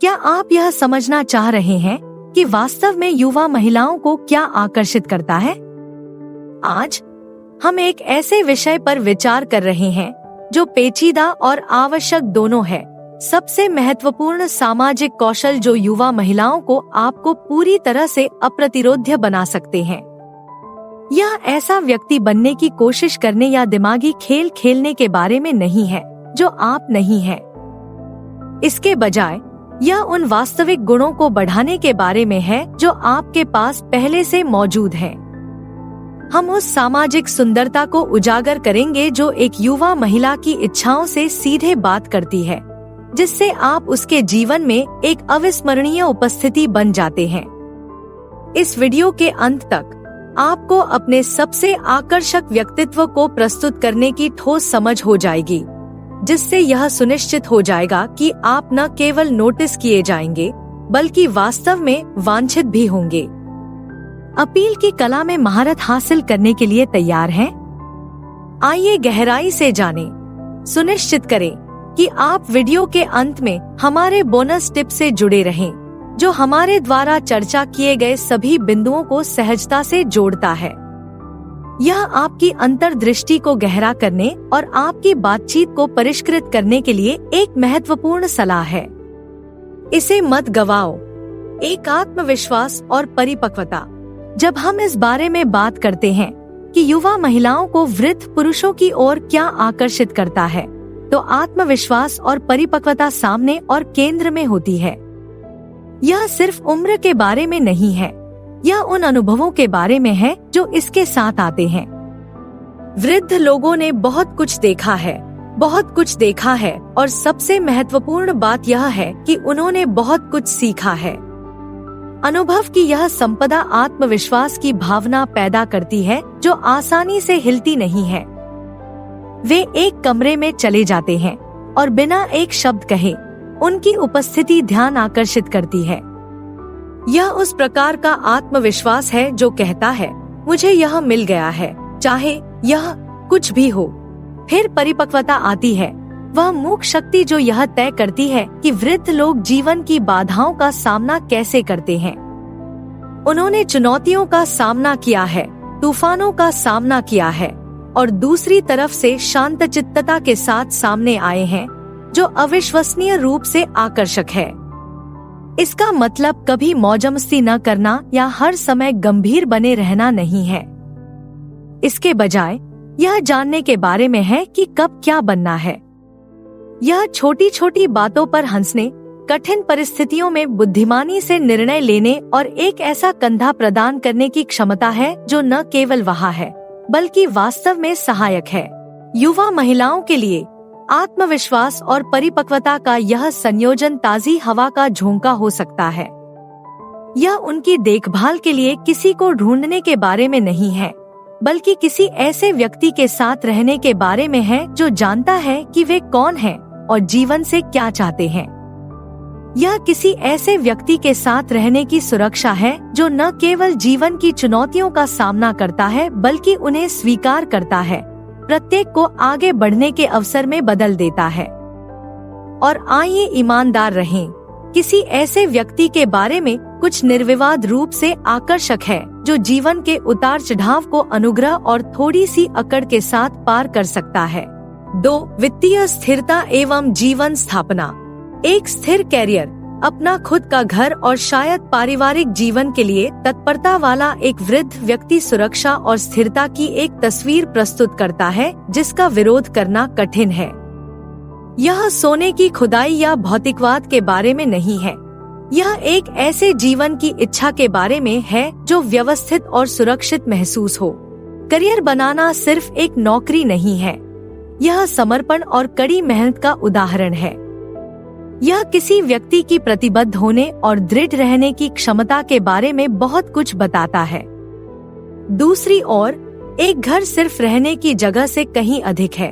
क्या आप यह समझना चाह रहे हैं कि वास्तव में युवा महिलाओं को क्या आकर्षित करता है? आज हम एक ऐसे विषय पर विचार कर रहे हैं जो पेचीदा और आवश्यक दोनों है। सबसे महत्वपूर्ण सामाजिक कौशल जो युवा महिलाओं को आपको पूरी तरह से अप्रतिरोध्य बना सकते हैं। यह ऐसा व्यक्ति बनने की कोशिश करने या दिमागी खेल खेलने के बारे में नहीं है जो आप नहीं हैं। इसके बजाय यह उन वास्तविक गुणों को बढ़ाने के बारे में है जो आपके पास पहले से मौजूद हैं। हम उस सामाजिक सुंदरता को उजागर करेंगे जो एक युवा महिला की इच्छाओं से सीधे बात करती है, जिससे आप उसके जीवन में एक अविस्मरणीय उपस्थिति बन जाते हैं। इस वीडियो के अंत तक आपको अपने सबसे आकर्षक व्यक्तित्व को प्रस्तुत करने की ठोस समझ हो जाएगी, जिससे यह सुनिश्चित हो जाएगा कि आप न केवल नोटिस किए जाएंगे बल्कि वास्तव में वांछित भी होंगे। अपील की कला में महारत हासिल करने के लिए तैयार हैं? आइए गहराई से जानें। सुनिश्चित करें कि आप वीडियो के अंत में हमारे बोनस टिप से जुड़े रहें, जो हमारे द्वारा चर्चा किए गए सभी बिंदुओं को सहजता से जोड़ता है। यह आपकी अंतर्दृष्टि को गहरा करने और आपकी बातचीत को परिष्कृत करने के लिए एक महत्वपूर्ण सलाह है। इसे मत गवाओ। एक आत्मविश्वास और परिपक्वता। जब हम इस बारे में बात करते हैं कि युवा महिलाओं को वृद्ध पुरुषों की ओर क्या आकर्षित करता है, तो आत्मविश्वास और परिपक्वता सामने और केंद्र में होती है। यह सिर्फ उम्र के बारे में नहीं है, यह उन अनुभवों के बारे में है जो इसके साथ आते हैं। वृद्ध लोगों ने बहुत कुछ देखा है और सबसे महत्वपूर्ण बात यह है कि उन्होंने बहुत कुछ सीखा है। अनुभव की यह संपदा आत्मविश्वास की भावना पैदा करती है जो आसानी से हिलती नहीं है। वे एक कमरे में चले जाते हैं और बिना एक शब्द कहे उनकी उपस्थिति ध्यान आकर्षित करती है। यह उस प्रकार का आत्मविश्वास है जो कहता है, मुझे यह मिल गया है, चाहे यह कुछ भी हो। फिर परिपक्वता आती है, वह मूक शक्ति जो यह तय करती है कि वृद्ध लोग जीवन की बाधाओं का सामना कैसे करते हैं। उन्होंने चुनौतियों का सामना किया है, तूफानों का सामना किया है और दूसरी तरफ से शांतचित्तता के साथ सामने आए हैं, जो अविश्वसनीय रूप से आकर्षक है। इसका मतलब कभी मौजमस्ती न करना या हर समय गंभीर बने रहना नहीं है। इसके बजाय यह जानने के बारे में है कि कब क्या बनना है। यह छोटी छोटी बातों पर हंसने, कठिन परिस्थितियों में बुद्धिमानी से निर्णय लेने और एक ऐसा कंधा प्रदान करने की क्षमता है जो न केवल वहाँ है बल्कि वास्तव में सहायक है। युवा महिलाओं के लिए आत्मविश्वास और परिपक्वता का यह संयोजन ताजी हवा का झोंका हो सकता है। यह उनकी देखभाल के लिए किसी को ढूंढने के बारे में नहीं है, बल्कि किसी ऐसे व्यक्ति के साथ रहने के बारे में है जो जानता है कि वे कौन हैं और जीवन से क्या चाहते हैं। यह किसी ऐसे व्यक्ति के साथ रहने की सुरक्षा है जो न केवल जीवन की चुनौतियों का सामना करता है बल्कि उन्हें स्वीकार करता है, प्रत्येक को आगे बढ़ने के अवसर में बदल देता है। और आइए ईमानदार रहें, किसी ऐसे व्यक्ति के बारे में कुछ निर्विवाद रूप से आकर्षक है जो जीवन के उतार चढ़ाव को अनुग्रह और थोड़ी सी अकड़ के साथ पार कर सकता है। 2. वित्तीय स्थिरता एवं जीवन स्थापना। एक स्थिर कैरियर, अपना खुद का घर और शायद पारिवारिक जीवन के लिए तत्परता वाला एक वृद्ध व्यक्ति सुरक्षा और स्थिरता की एक तस्वीर प्रस्तुत करता है जिसका विरोध करना कठिन है। यह सोने की खुदाई या भौतिकवाद के बारे में नहीं है। यह एक ऐसे जीवन की इच्छा के बारे में है जो व्यवस्थित और सुरक्षित महसूस हो। करियर बनाना सिर्फ एक नौकरी नहीं है, यह समर्पण और कड़ी मेहनत का उदाहरण है। यह किसी व्यक्ति की प्रतिबद्ध होने और दृढ़ रहने की क्षमता के बारे में बहुत कुछ बताता है। दूसरी ओर, एक घर सिर्फ रहने की जगह से कहीं अधिक है।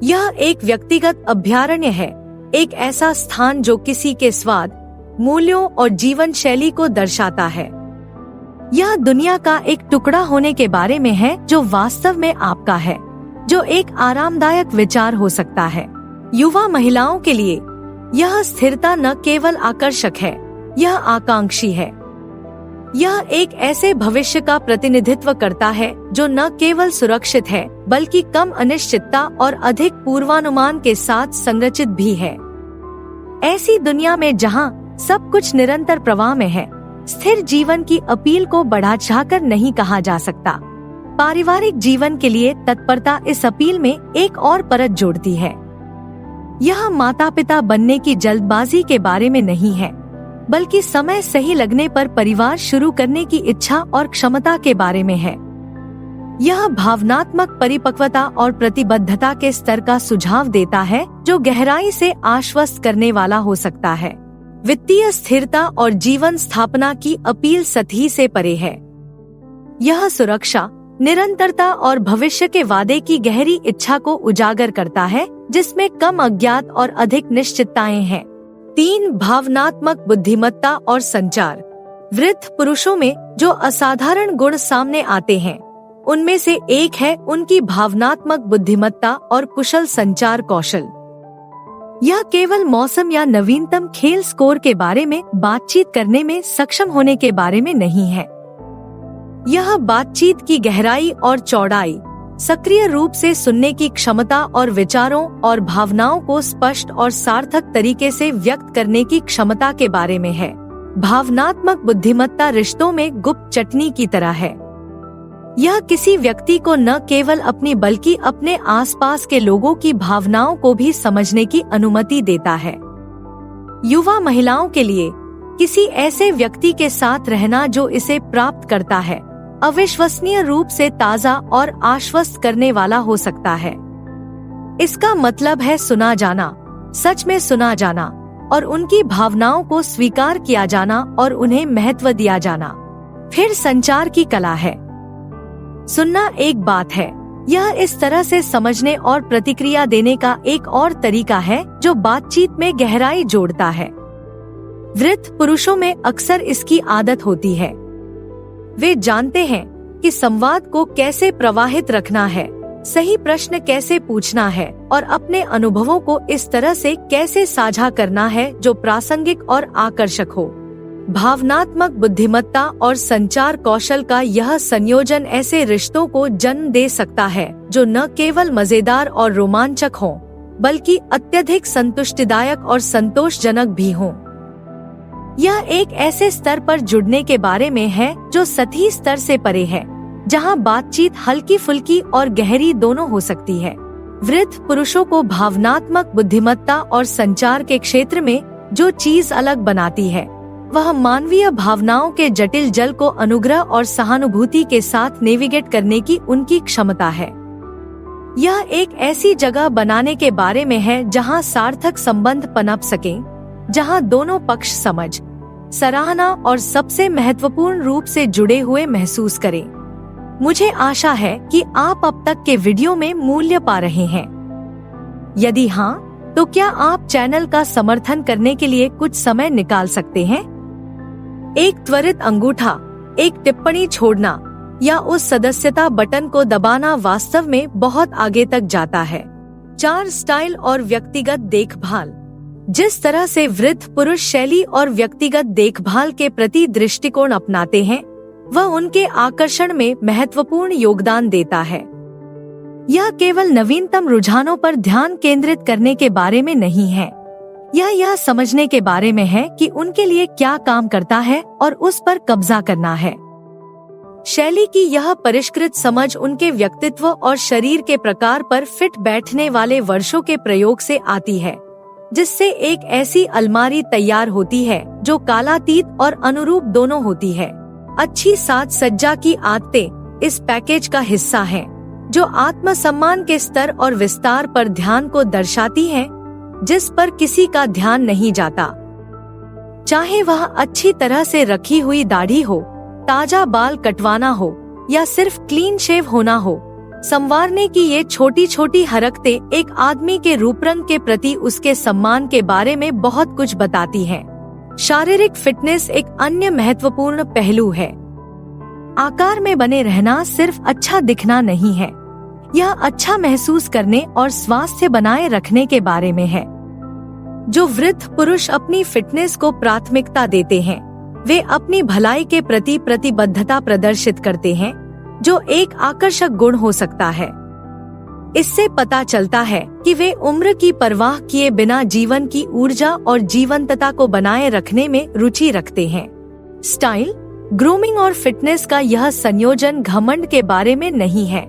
यह एक व्यक्तिगत अभयारण्य है, एक ऐसा स्थान जो किसी के स्वाद, मूल्यों और जीवन शैली को दर्शाता है। यह दुनिया का एक टुकड़ा होने के बारे में है जो वास्तव में आपका है, जो एक आरामदायक विचार हो सकता है। युवा महिलाओं के लिए यह स्थिरता न केवल आकर्षक है, यह आकांक्षी है। यह एक ऐसे भविष्य का प्रतिनिधित्व करता है जो न केवल सुरक्षित है बल्कि कम अनिश्चितता और अधिक पूर्वानुमान के साथ संरचित भी है। ऐसी दुनिया में जहां सब कुछ निरंतर प्रवाह में है, स्थिर जीवन की अपील को बढ़ा चढ़ाकर नहीं कहा जा सकता। पारिवारिक जीवन के लिए तत्परता इस अपील में एक और परत जोड़ती है। यह माता पिता बनने की जल्दबाजी के बारे में नहीं है, बल्कि समय सही लगने पर परिवार शुरू करने की इच्छा और क्षमता के बारे में है। यह भावनात्मक परिपक्वता और प्रतिबद्धता के स्तर का सुझाव देता है जो गहराई से आश्वस्त करने वाला हो सकता है। वित्तीय स्थिरता और जीवन स्थापना की अपील सतही से परे है। यह सुरक्षा, निरंतरता और भविष्य के वादे की गहरी इच्छा को उजागर करता है, जिसमें कम अज्ञात और अधिक निश्चितताएं हैं। 3 भावनात्मक बुद्धिमत्ता और संचार। वृद्ध पुरुषों में जो असाधारण गुण सामने आते हैं, उनमें से एक है उनकी भावनात्मक बुद्धिमत्ता और कुशल संचार कौशल। यह केवल मौसम या नवीनतम खेल स्कोर के बारे में बातचीत करने में सक्षम होने के बारे में नहीं है। यह बातचीत की गहराई और चौड़ाई, सक्रिय रूप से सुनने की क्षमता और विचारों और भावनाओं को स्पष्ट और सार्थक तरीके से व्यक्त करने की क्षमता के बारे में है। भावनात्मक बुद्धिमत्ता रिश्तों में गुप्त चटनी की तरह है। यह किसी व्यक्ति को न केवल अपनी बल्कि अपने आसपास के लोगों की भावनाओं को भी समझने की अनुमति देता है। युवा महिलाओं के लिए किसी ऐसे व्यक्ति के साथ रहना जो इसे प्राप्त करता है, अविश्वसनीय रूप से ताज़ा और आश्वस्त करने वाला हो सकता है। इसका मतलब है सुना जाना, सच में सुना जाना और उनकी भावनाओं को स्वीकार किया जाना और उन्हें महत्व दिया जाना। फिर संचार की कला है। सुनना एक बात है, यह इस तरह से समझने और प्रतिक्रिया देने का एक और तरीका है जो बातचीत में गहराई जोड़ता है। वृद्ध पुरुषों में अक्सर इसकी आदत होती है। वे जानते हैं कि संवाद को कैसे प्रवाहित रखना है, सही प्रश्न कैसे पूछना है और अपने अनुभवों को इस तरह से कैसे साझा करना है जो प्रासंगिक और आकर्षक हो। भावनात्मक बुद्धिमत्ता और संचार कौशल का यह संयोजन ऐसे रिश्तों को जन्म दे सकता है जो न केवल मजेदार और रोमांचक हों, बल्कि अत्यधिक संतुष्टिदायक और संतोषजनक भी हों। यह एक ऐसे स्तर पर जुड़ने के बारे में है जो सतही स्तर से परे है, जहां बातचीत हल्की फुल्की और गहरी दोनों हो सकती है। वृद्ध पुरुषों को भावनात्मक बुद्धिमत्ता और संचार के क्षेत्र में जो चीज अलग बनाती है, वह मानवीय भावनाओं के जटिल जल को अनुग्रह और सहानुभूति के साथ नेविगेट करने की उनकी क्षमता है। यह एक ऐसी जगह बनाने के बारे में है जहां सार्थक संबंध पनप सकें, जहां दोनों पक्ष समझ, सराहना और सबसे महत्वपूर्ण रूप से जुड़े हुए महसूस करें। मुझे आशा है कि आप अब तक के वीडियो में मूल्य पा रहे हैं। यदि हाँ, तो क्या आप चैनल का समर्थन करने के लिए कुछ समय निकाल सकते हैं? एक त्वरित अंगूठा, एक टिप्पणी छोड़ना या उस सदस्यता बटन को दबाना वास्तव में बहुत आगे तक जाता है। 4 स्टाइल और व्यक्तिगत देखभाल। जिस तरह से वृद्ध पुरुष शैली और व्यक्तिगत देखभाल के प्रति दृष्टिकोण अपनाते हैं, वह उनके आकर्षण में महत्वपूर्ण योगदान देता है। यह केवल नवीनतम रुझानों पर ध्यान केंद्रित करने के बारे में नहीं है, यह समझने के बारे में है कि उनके लिए क्या काम करता है और उस पर कब्जा करना है। शैली की यह परिष्कृत समझ उनके व्यक्तित्व और शरीर के प्रकार पर फिट बैठने वाले वर्षों के प्रयोग से आती है, जिससे एक ऐसी अलमारी तैयार होती है जो कालातीत और अनुरूप दोनों होती है। अच्छी साज सज्जा की आदतें इस पैकेज का हिस्सा हैं, जो आत्मसम्मान के स्तर और विस्तार पर ध्यान को दर्शाती हैं, जिस पर किसी का ध्यान नहीं जाता। चाहे वह अच्छी तरह से रखी हुई दाढ़ी हो, ताजा बाल कटवाना हो या सिर्फ क्लीन शेव होना हो, संवारने की ये छोटी छोटी हरकतें एक आदमी के रूपरंग के प्रति उसके सम्मान के बारे में बहुत कुछ बताती हैं। शारीरिक फिटनेस एक अन्य महत्वपूर्ण पहलू है। आकार में बने रहना सिर्फ अच्छा दिखना नहीं है, यह अच्छा महसूस करने और स्वास्थ्य बनाए रखने के बारे में है। जो वृद्ध पुरुष अपनी फिटनेस को प्राथमिकता देते हैं, वे अपनी भलाई के प्रति प्रतिबद्धता प्रदर्शित करते हैं, जो एक आकर्षक गुण हो सकता है। इससे पता चलता है कि वे उम्र की परवाह किए बिना जीवन की ऊर्जा और जीवंतता को बनाए रखने में रुचि रखते हैं। स्टाइल, ग्रूमिंग और फिटनेस का यह संयोजन घमंड के बारे में नहीं है।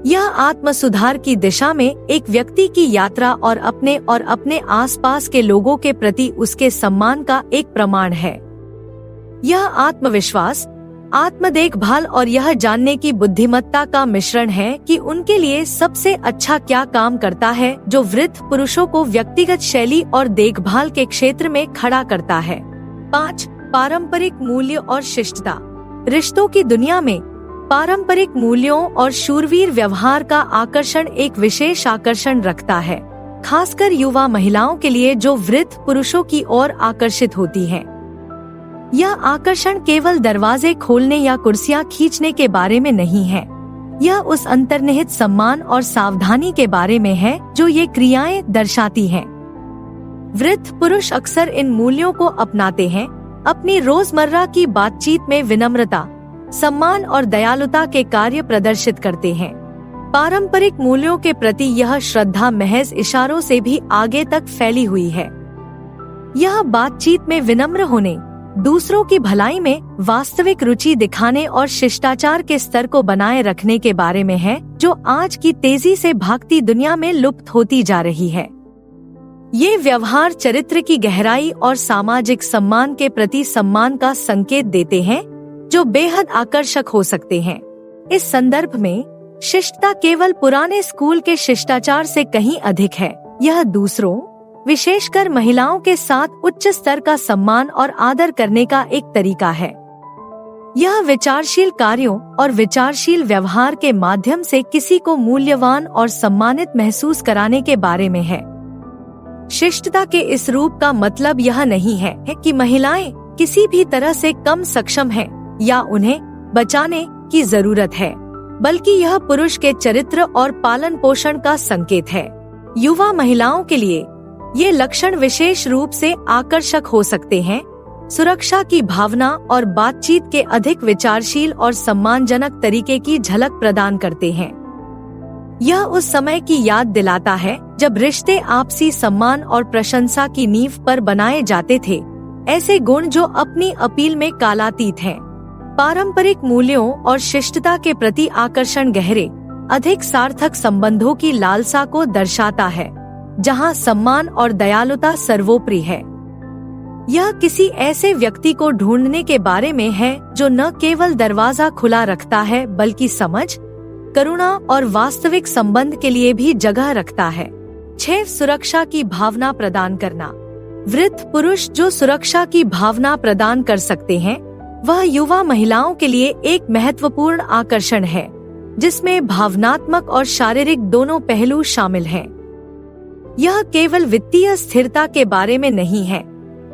यह आत्म सुधार की दिशा में एक व्यक्ति की यात्रा और अपने आसपास के लोगों के प्रति उसके सम्मान का एक प्रमाण है। यह आत्मविश्वास, आत्म देखभाल और यह जानने की बुद्धिमत्ता का मिश्रण है कि उनके लिए सबसे अच्छा क्या काम करता है, जो वृद्ध पुरुषों को व्यक्तिगत शैली और देखभाल के क्षेत्र में खड़ा करता है। 5. पारंपरिक मूल्य और शिष्टता। रिश्तों की दुनिया में पारंपरिक मूल्यों और शूरवीर व्यवहार का आकर्षण एक विशेष आकर्षण रखता है, खासकर युवा महिलाओं के लिए जो वृद्ध पुरुषों की ओर आकर्षित होती हैं। यह आकर्षण केवल दरवाजे खोलने या कुर्सियां खींचने के बारे में नहीं है। यह उस अंतर्निहित सम्मान और सावधानी के बारे में है जो ये क्रियाएं दर्शाती हैं। वृद्ध पुरुष अक्सर इन मूल्यों को अपनाते हैं, अपनी रोजमर्रा की बातचीत में विनम्रता, सम्मान और दयालुता के कार्य प्रदर्शित करते हैं। पारंपरिक मूल्यों के प्रति यह श्रद्धा महज इशारों से भी आगे तक फैली हुई है। यह बातचीत में विनम्र होने, दूसरों की भलाई में वास्तविक रुचि दिखाने और शिष्टाचार के स्तर को बनाए रखने के बारे में है, जो आज की तेजी से भागती दुनिया में लुप्त होती जा रही है। ये व्यवहार चरित्र की गहराई और सामाजिक सम्मान के प्रति सम्मान का संकेत देते हैं, जो बेहद आकर्षक हो सकते हैं। इस संदर्भ में शिष्टता केवल पुराने स्कूल के शिष्टाचार से कहीं अधिक है। यह दूसरों, विशेषकर महिलाओं के साथ उच्च स्तर का सम्मान और आदर करने का एक तरीका है। यह विचारशील कार्यों और विचारशील व्यवहार के माध्यम से किसी को मूल्यवान और सम्मानित महसूस कराने के बारे में है। शिष्टता के इस रूप का मतलब यह नहीं है कि महिलाएं किसी भी तरह से कम सक्षम हैं या उन्हें बचाने की जरूरत है, बल्कि यह पुरुष के चरित्र और पालन पोषण का संकेत है। युवा महिलाओं के लिए ये लक्षण विशेष रूप से आकर्षक हो सकते हैं, सुरक्षा की भावना और बातचीत के अधिक विचारशील और सम्मानजनक तरीके की झलक प्रदान करते हैं। यह उस समय की याद दिलाता है जब रिश्ते आपसी सम्मान और प्रशंसा की नींव पर बनाए जाते थे, ऐसे गुण जो अपनी अपील में कालातीत हैं। पारंपरिक मूल्यों और शिष्टता के प्रति आकर्षण गहरे, अधिक सार्थक संबंधों की लालसा को दर्शाता है, जहां सम्मान और दयालुता सर्वोपरि है। यह किसी ऐसे व्यक्ति को ढूंढने के बारे में है जो न केवल दरवाजा खुला रखता है बल्कि समझ, करुणा और वास्तविक संबंध के लिए भी जगह रखता है। 6. सुरक्षा की भावना प्रदान करना। वृद्ध पुरुष जो सुरक्षा की भावना प्रदान कर सकते हैं, वह युवा महिलाओं के लिए एक महत्वपूर्ण आकर्षण है, जिसमें भावनात्मक और शारीरिक दोनों पहलू शामिल हैं। यह केवल वित्तीय स्थिरता के बारे में नहीं है,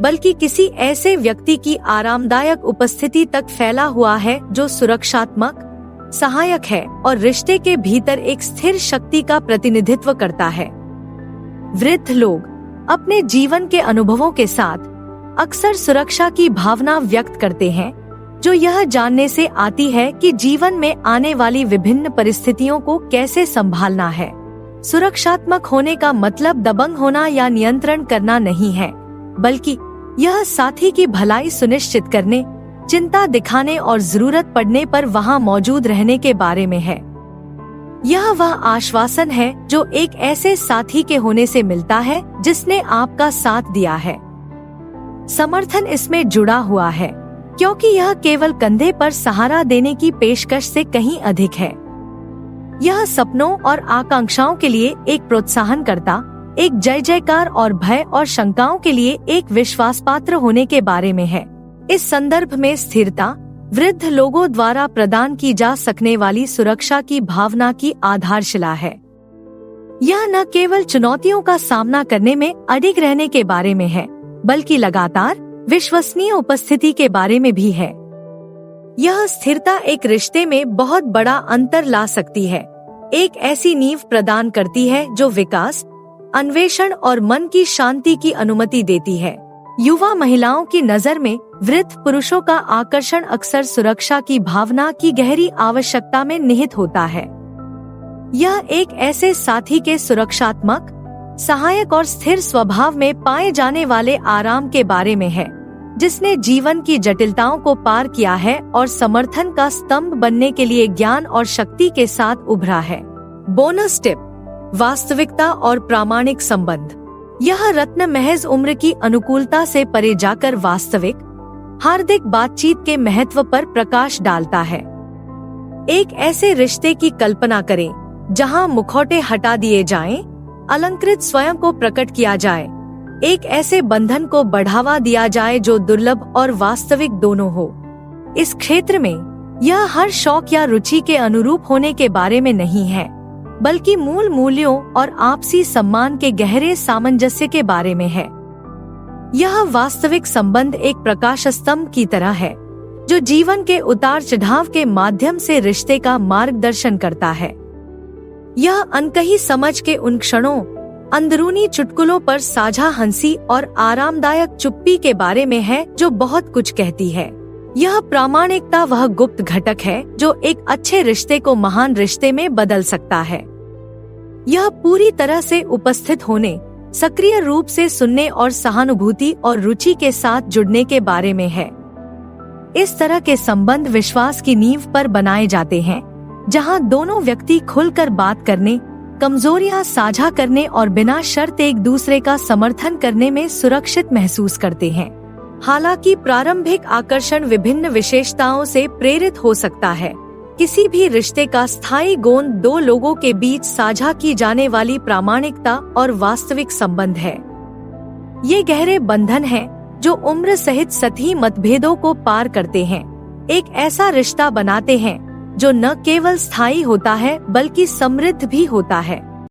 बल्कि किसी ऐसे व्यक्ति की आरामदायक उपस्थिति तक फैला हुआ है जो सुरक्षात्मक, सहायक है और रिश्ते के भीतर एक स्थिर शक्ति का प्रतिनिधित्व करता है। वृद्ध लोग अपने जीवन के अनुभवों के साथ अक्सर सुरक्षा की भावना व्यक्त करते हैं, जो यह जानने से आती है कि जीवन में आने वाली विभिन्न परिस्थितियों को कैसे संभालना है। सुरक्षात्मक होने का मतलब दबंग होना या नियंत्रण करना नहीं है, बल्कि यह साथी की भलाई सुनिश्चित करने, चिंता दिखाने और जरूरत पड़ने पर वहां मौजूद रहने के बारे में है। यह वह आश्वासन है जो एक ऐसे साथी के होने से मिलता है जिसने आपका साथ दिया है। समर्थन इसमें जुड़ा हुआ है, क्योंकि यह केवल कंधे पर सहारा देने की पेशकश से कहीं अधिक है। यह सपनों और आकांक्षाओं के लिए एक प्रोत्साहन करता, एक जय जयकार और भय और शंकाओं के लिए एक विश्वास पात्र होने के बारे में है। इस संदर्भ में स्थिरता वृद्ध लोगों द्वारा प्रदान की जा सकने वाली सुरक्षा की भावना की आधारशिला है। यह न केवल चुनौतियों का सामना करने में अडिग रहने के बारे में है, बल्कि लगातार विश्वसनीय उपस्थिति के बारे में भी है। यह स्थिरता एक रिश्ते में बहुत बड़ा अंतर ला सकती है, एक ऐसी नींव प्रदान करती है जो विकास, अन्वेषण और मन की शांति की अनुमति देती है। युवा महिलाओं की नजर में वृद्ध पुरुषों का आकर्षण अक्सर सुरक्षा की भावना की गहरी आवश्यकता में निहित होता है। यह एक ऐसे साथी के सुरक्षात्मक, सहायक और स्थिर स्वभाव में पाए जाने वाले आराम के बारे में है, जिसने जीवन की जटिलताओं को पार किया है और समर्थन का स्तंभ बनने के लिए ज्ञान और शक्ति के साथ उभरा है। बोनस टिप: वास्तविकता और प्रामाणिक संबंध। यह रत्न महज उम्र की अनुकूलता से परे जाकर वास्तविक, हार्दिक बातचीत के महत्व पर प्रकाश डालता है। एक ऐसे रिश्ते की कल्पना करें जहां मुखौटे हटा दिए जाएं, अलंकृत स्वयं को प्रकट किया जाए। एक ऐसे बंधन को बढ़ावा दिया जाए जो दुर्लभ और वास्तविक दोनों हो। इस क्षेत्र में यह हर शौक या रुचि के अनुरूप होने के बारे में नहीं है, बल्कि मूल मूल्यों और आपसी सम्मान के गहरे सामंजस्य के बारे में है। यह वास्तविक संबंध एक प्रकाश स्तंभ की तरह है, जो जीवन के उतार चढ़ाव के माध्यम से रिश्ते का मार्गदर्शन करता है। यह अनकही समझ के उन क्षणों, अंदरूनी चुटकुलों पर साझा हंसी और आरामदायक चुप्पी के बारे में है जो बहुत कुछ कहती है। यह प्रामाणिकता वह गुप्त घटक है जो एक अच्छे रिश्ते को महान रिश्ते में बदल सकता है। यह पूरी तरह से उपस्थित होने, सक्रिय रूप से सुनने और सहानुभूति और रुचि के साथ जुड़ने के बारे में है। इस तरह के संबंध विश्वास की नींव पर बनाए जाते हैं, जहां दोनों व्यक्ति खुलकर बात करने, कमजोरियां साझा करने और बिना शर्त एक दूसरे का समर्थन करने में सुरक्षित महसूस करते हैं। हालांकि प्रारंभिक आकर्षण विभिन्न विशेषताओं से प्रेरित हो सकता है, किसी भी रिश्ते का स्थायी गुण दो लोगों के बीच साझा की जाने वाली प्रामाणिकता और वास्तविक संबंध है। ये गहरे बंधन हैं जो उम्र सहित सतही मतभेदों को पार करते हैं, एक ऐसा रिश्ता बनाते हैं जो न केवल स्थायी होता है बल्कि समृद्ध भी होता है।